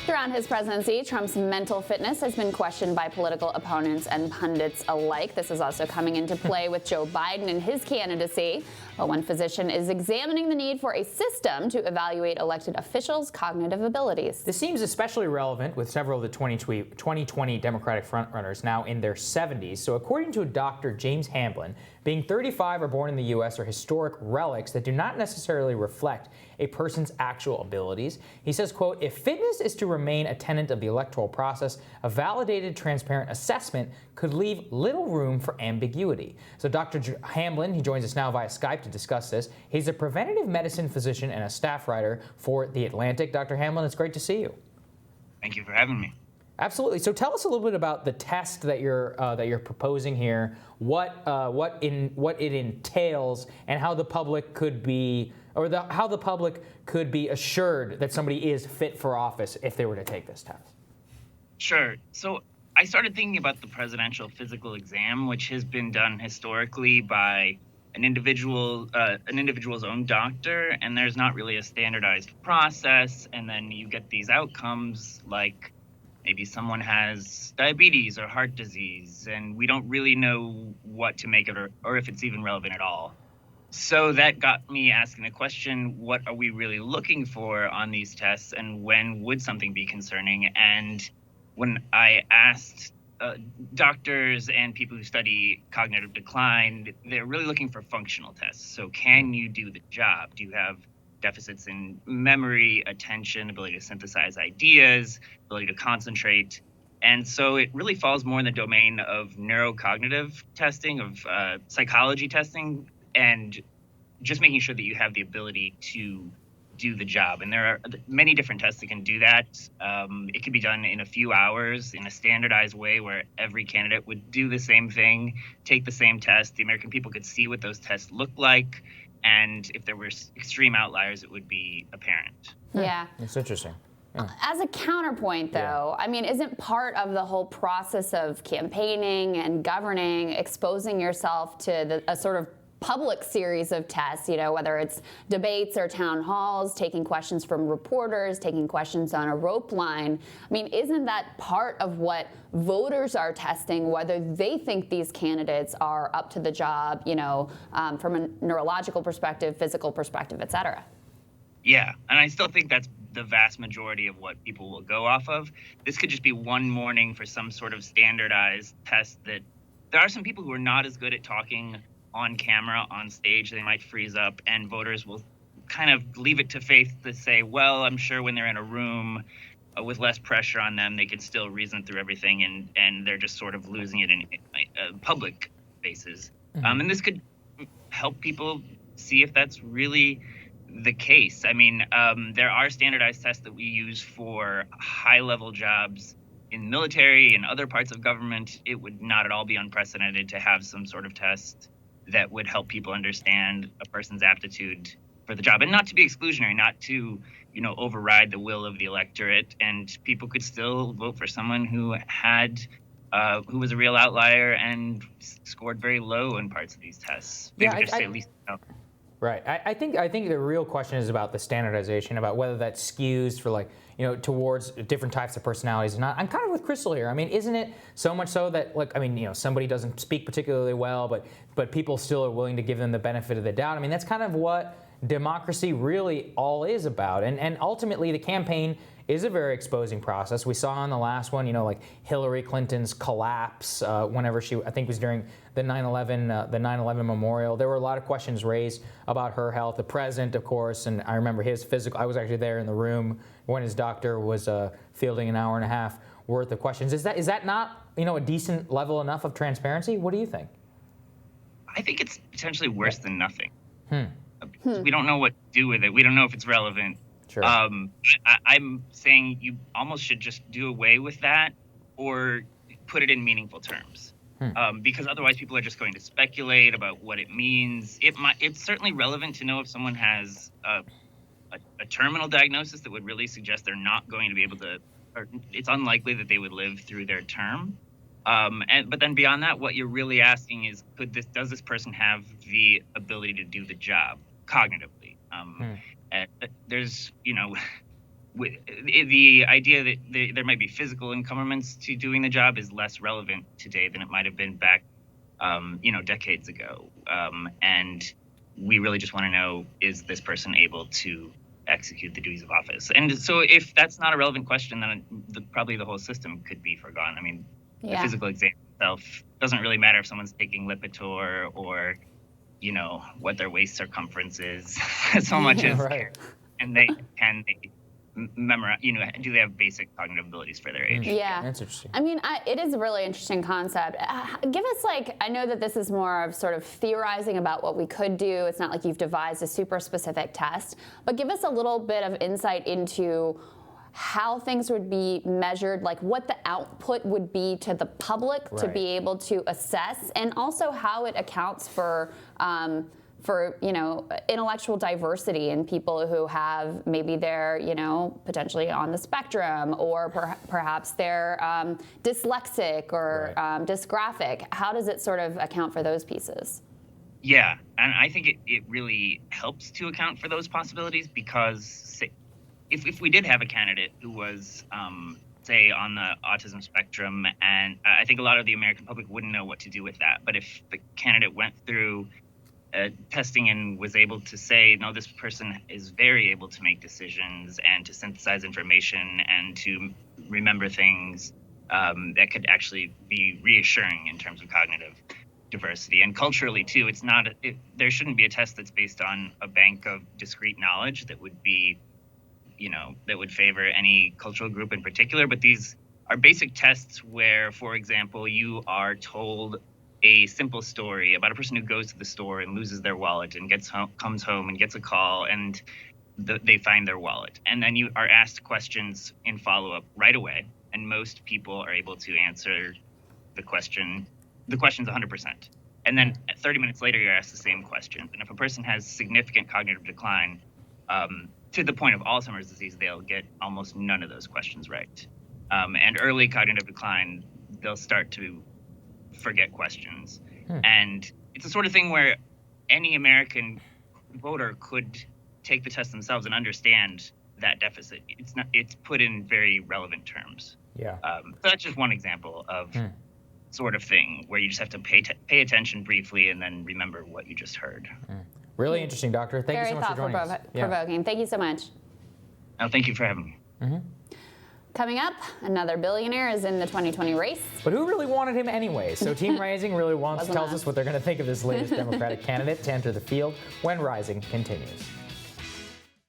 Throughout his presidency, Trump's mental fitness has been questioned by political opponents and pundits alike. This is also coming into play with Joe Biden and his candidacy. But one physician is examining the need for a system to evaluate elected officials' cognitive abilities. This seems especially relevant with several of the 2020 Democratic frontrunners now in their 70s. So according to Dr. James Hamblin, being 35 or born in the U.S. are historic relics that do not necessarily reflect a person's actual abilities. He says, quote, if fitness is to remain a tenet of the electoral process, a validated, transparent assessment could leave little room for ambiguity. So Dr. Hamblin, he joins us now via Skype to discuss this. He's a preventative medicine physician and a staff writer for The Atlantic. Dr. Hamblin, it's great to see you. Thank you for having me. Absolutely. So tell us a little bit about the test that you're proposing here, what it entails, and how the public could be, how the public could be assured that somebody is fit for office if they were to take this test. Sure. So I started thinking about the presidential physical exam, which has been done historically by an individual's own doctor, and there's not really a standardized process. And then you get these outcomes like maybe someone has diabetes or heart disease, and we don't really know what to make of it or if it's even relevant at all. So that got me asking the question, what are we really looking for on these tests, and when would something be concerning? And when I asked doctors and people who study cognitive decline, they're really looking for functional tests. So can you do the job? Do you have deficits in memory, attention, ability to synthesize ideas, ability to concentrate? And so it really falls more in the domain of neurocognitive testing, of psychology testing, and just making sure that you have the ability to do the job. And there are many different tests that can do that. It can be done in a few hours in a standardized way where every candidate would do the same thing, take the same test. The American people could see what those tests look like. And if there were extreme outliers, it would be apparent. Yeah. It's interesting. Yeah. As a counterpoint, though, I mean, isn't part of the whole process of campaigning and governing exposing yourself to a sort of public series of tests, you know, whether it's debates or town halls, taking questions from reporters, taking questions on a rope line? I mean, isn't that part of what voters are testing, whether they think these candidates are up to the job, you know, from a neurological perspective, physical perspective, et cetera? Yeah, and I still think that's the vast majority of what people will go off of. This could just be one morning for some sort of standardized test that there are some people who are not as good at talking on camera, on stage. They might freeze up, and voters will kind of leave it to faith to say, well, I'm sure when they're in a room with less pressure on them, they can still reason through everything, and they're just sort of losing it in public spaces. Mm-hmm. And this could help people see if that's really the case. I mean, there are standardized tests that we use for high-level jobs in military and other parts of government. It would not at all be unprecedented to have some sort of test that would help people understand a person's aptitude for the job, and not to be exclusionary, not to, you know, override the will of the electorate. And people could still vote for someone who was a real outlier and scored very low in parts of these tests. They would just say at least. Right. I think the real question is about the standardization, about whether that skews for, like, you know, towards different types of personalities or not. I'm kind of with Crystal here. I mean, isn't it so much so that, like, I mean, you know, somebody doesn't speak particularly well, but people still are willing to give them the benefit of the doubt? I mean, that's kind of what democracy really all is about. And ultimately, the campaign is a very exposing process. We saw on the last one, you know, like Hillary Clinton's collapse whenever I think it was during the 9/11 memorial. There were a lot of questions raised about her health. The president, of course, and I remember his physical. I was actually there in the room when his doctor was fielding an hour and a half worth of questions. Is that not, you know, a decent level enough of transparency? What do you think? I think it's potentially worse than nothing. We don't know what to do with it. We don't know if it's relevant. Sure. I'm saying you almost should just do away with that or put it in meaningful terms. Because otherwise people are just going to speculate about what it means. It's certainly relevant to know if someone has a terminal diagnosis that would really suggest they're not going to be able to, or it's unlikely that they would live through their term. But then beyond that, what you're really asking is, does this person have the ability to do the job cognitively? There's, you know, the idea that there might be physical encumberments to doing the job is less relevant today than it might have been back, decades ago. And we really just want to know, is this person able to execute the duties of office? And so if that's not a relevant question, then probably the whole system could be forgone. I mean, the physical exam itself doesn't really matter if someone's taking Lipitor or, what their waist circumference is. So much as right. and they memorize, do they have basic cognitive abilities for their age? Yeah. That's interesting. I mean, it is a really interesting concept. Give us, I know that this is more of sort of theorizing about what we could do. It's not like you've devised a super specific test, but give us a little bit of insight into how things would be measured, like what the output would be to the public to be able to assess, and also how it accounts for intellectual diversity in people who have maybe they're potentially on the spectrum, or perhaps they're dyslexic or dysgraphic. How does it sort of account for those pieces? Yeah, and I think it really helps to account for those possibilities, because if we did have a candidate who was say on the autism spectrum, and I think a lot of the American public wouldn't know what to do with that, but if the candidate went through testing and was able to say, no, this person is very able to make decisions and to synthesize information and to remember things, that could actually be reassuring in terms of cognitive diversity. And culturally too, there shouldn't be a test that's based on a bank of discrete knowledge that would be, that would favor any cultural group in particular. But these are basic tests where, for example, you are told a simple story about a person who goes to the store and loses their wallet and comes home and gets a call, and they find their wallet. And then you are asked questions in follow-up right away. And most people are able to answer the questions 100%. And then 30 minutes later, you're asked the same question. And if a person has significant cognitive decline, to the point of Alzheimer's disease, they'll get almost none of those questions right. And early cognitive decline, they'll start to forget questions. And it's the sort of thing where any American voter could take the test themselves and understand that deficit. It's put in very relevant terms. Yeah. So that's just one example of sort of thing where you just have to pay attention briefly and then remember what you just heard. Really interesting, Doctor. Thank you so much for joining us. Very thought-provoking. Thank you so much. Oh, thank you for having me. Coming up, another billionaire is in the 2020 race. But who really wanted him anyway? So Team Rising really tells us what they're going to think of this latest Democratic candidate to enter the field when Rising continues.